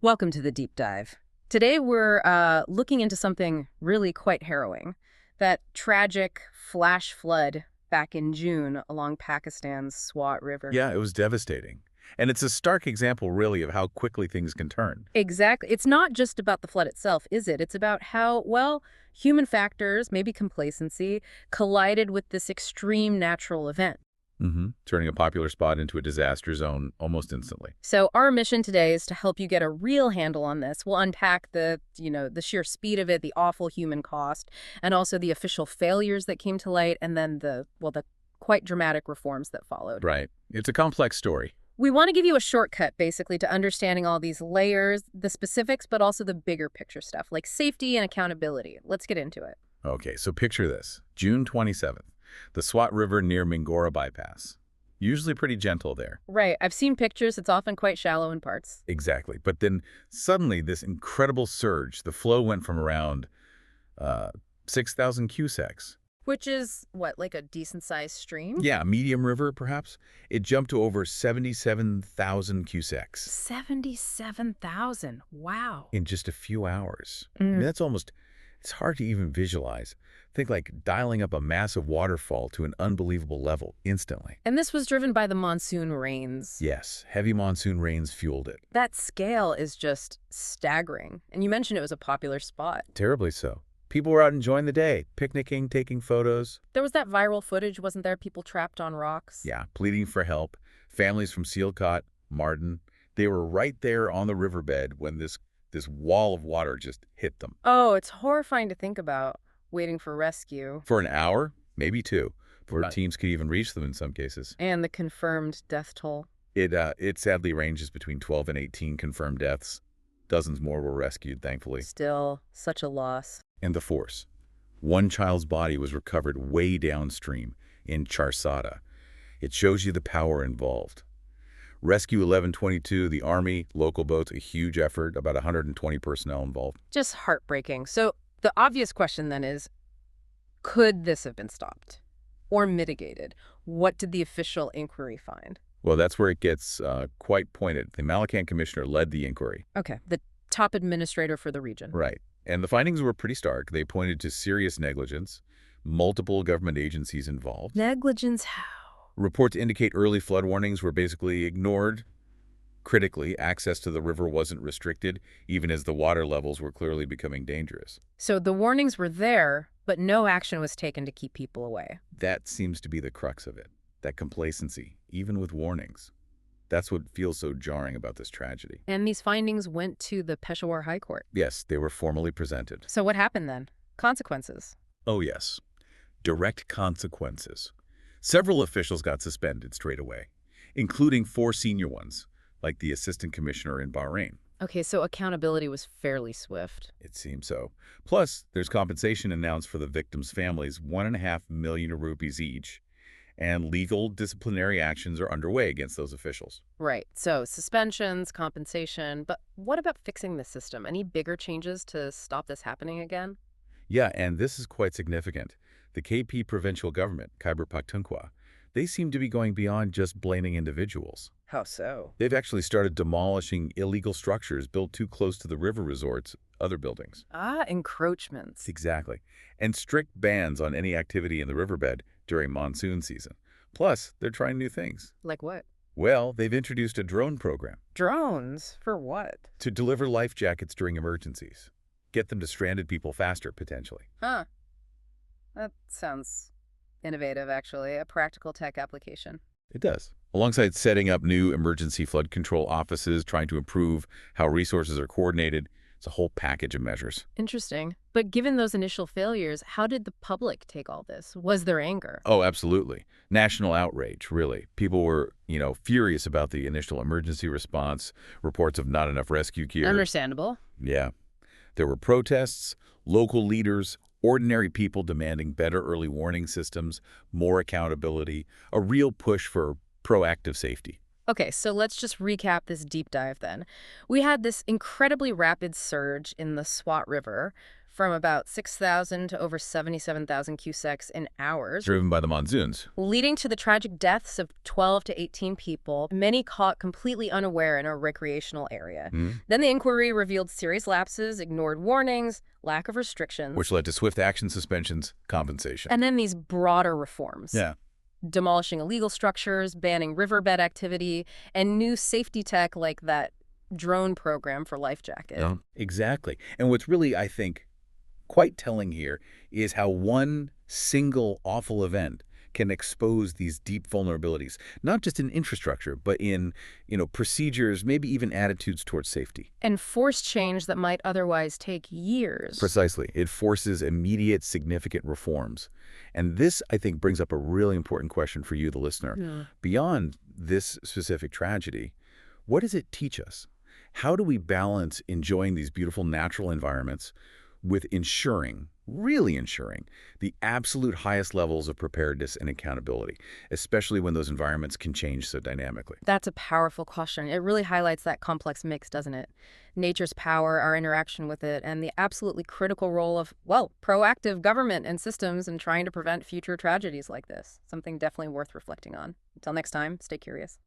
Welcome to the deep dive. Today we're looking into something really quite harrowing. That tragic flash flood back in June along Pakistan's Swat River. Yeah, it was devastating. And it's a stark example, really, of how quickly things can turn. Exactly. It's not just about the flood itself, is it? It's about how, well, human factors, maybe complacency, collided with this extreme natural event. Turning a popular spot into a disaster zone almost instantly. So our mission today is to help you get a real handle on this. We'll unpack the sheer speed of it, the awful human cost, and also the official failures that came to light, and then the quite dramatic reforms that followed. Right. It's a complex story. We want to give you a shortcut, basically, to understanding all these layers, the specifics, but also the bigger picture stuff, like safety and accountability. Let's get into it. Okay, so picture this. June 27th, the Swat River near Mingora bypass. Usually pretty gentle there. Right. I've seen pictures. It's often quite shallow in parts. Exactly. But then suddenly this incredible surge, the flow went from around 6,000 cusecs. Which is, what, like a decent-sized stream? Yeah, medium river, perhaps. It jumped to over 77,000 cusecs 77,000. Wow. in just a few hours. I mean, it's hard to even visualize. Think like dialing up a massive waterfall to an unbelievable level instantly. And this was driven by the monsoon rains. Yes, heavy monsoon rains fueled it. That scale is just staggering. And you mentioned it was a popular spot. Terribly so. People were out enjoying the day, picnicking, taking photos. There was that viral footage, wasn't there? People trapped on rocks. Yeah, pleading for help. Families from Sealcott, Martin, they were right there on the riverbed when this wall of water just hit them. Oh, it's horrifying to think about, waiting for rescue. For an hour, maybe two, before Right. teams could even reach them in some cases. And the confirmed death toll. It sadly ranges between 12 and 18 confirmed deaths. Dozens more were rescued, thankfully. Still, such a loss. And the force. One child's body was recovered way downstream in Charsada. It shows you the power involved. Rescue 1122, the Army, local boats, a huge effort, about 120 personnel involved. Just heartbreaking. So the obvious question then is, could this have been stopped or mitigated? What did the official inquiry find? Well, that's where it gets quite pointed. The Malakand commissioner led the inquiry. Okay, the top administrator for the region. Right. And the findings were pretty stark. They pointed to serious negligence, multiple government agencies involved. Negligence how? Reports indicate early flood warnings were basically ignored. Critically, access to the river wasn't restricted, even as the water levels were clearly becoming dangerous. So the warnings were there, but no action was taken to keep people away. That seems to be the crux of it, that complacency, even with warnings. That's what feels so jarring about this tragedy. And these findings went to the Peshawar High Court. Yes, they were formally presented. So what happened then? Consequences. Oh, yes. Direct consequences. Several officials got suspended straight away, including 4 senior ones, like the assistant commissioner in Bahrain. Okay, so accountability was fairly swift. It seems so. Plus, there's compensation announced for the victims' families, 1.5 million rupees each, and legal disciplinary actions are underway against those officials. Right, so suspensions, compensation, but what about fixing the system? Any bigger changes to stop this happening again? Yeah, and this is quite significant. The KP provincial government, Khyber Pakhtunkhwa, they seem to be going beyond just blaming individuals. How so? They've actually started demolishing illegal structures built too close to the river resorts, other buildings. Ah, encroachments. Exactly. And strict bans on any activity in the riverbed during monsoon season. Plus, they're trying new things. Like what? Well, they've introduced a drone program Drones? For what? to deliver life jackets during emergencies. Get them to stranded people faster, potentially. Huh. That sounds innovative, actually. A practical tech application. It does. Alongside setting up new emergency flood control offices, trying to improve how resources are coordinated, it's a whole package of measures. Interesting. But given those initial failures, how did the public take all this? Was there anger? Oh, absolutely. National outrage, really. People were, furious about the initial emergency response, reports of not enough rescue gear. Understandable. Yeah. There were protests, local leaders, ordinary people demanding better early warning systems, more accountability, a real push for proactive safety. Okay, so let's just recap this deep dive then. We had this incredibly rapid surge in the Swat River from about 6,000 to over 77,000 cusecs in hours, Driven by the monsoons. leading to the tragic deaths of 12 to 18 people, many caught completely unaware in a recreational area. Then the inquiry revealed serious lapses, ignored warnings, lack of restrictions. Which led to swift action suspensions, compensation. And then these broader reforms. Yeah. Demolishing illegal structures, banning riverbed activity, and new safety tech like that drone program for life jacket. Yeah. Exactly. And what's really, I think, quite telling here is how one single awful event can expose these deep vulnerabilities, not just in infrastructure, but in, procedures, maybe even attitudes towards safety. And force change that might otherwise take years. Precisely. It forces immediate, significant reforms. And this, I think, brings up a really important question for you, the listener. Yeah. Beyond this specific tragedy, what does it teach us? How do we balance enjoying these beautiful natural environments with really ensuring, the absolute highest levels of preparedness and accountability, especially when those environments can change so dynamically? That's a powerful question. It really highlights that complex mix, doesn't it? Nature's power, our interaction with it, and the absolutely critical role of, well, proactive government and systems in trying to prevent future tragedies like this. Something definitely worth reflecting on. Until next time, stay curious.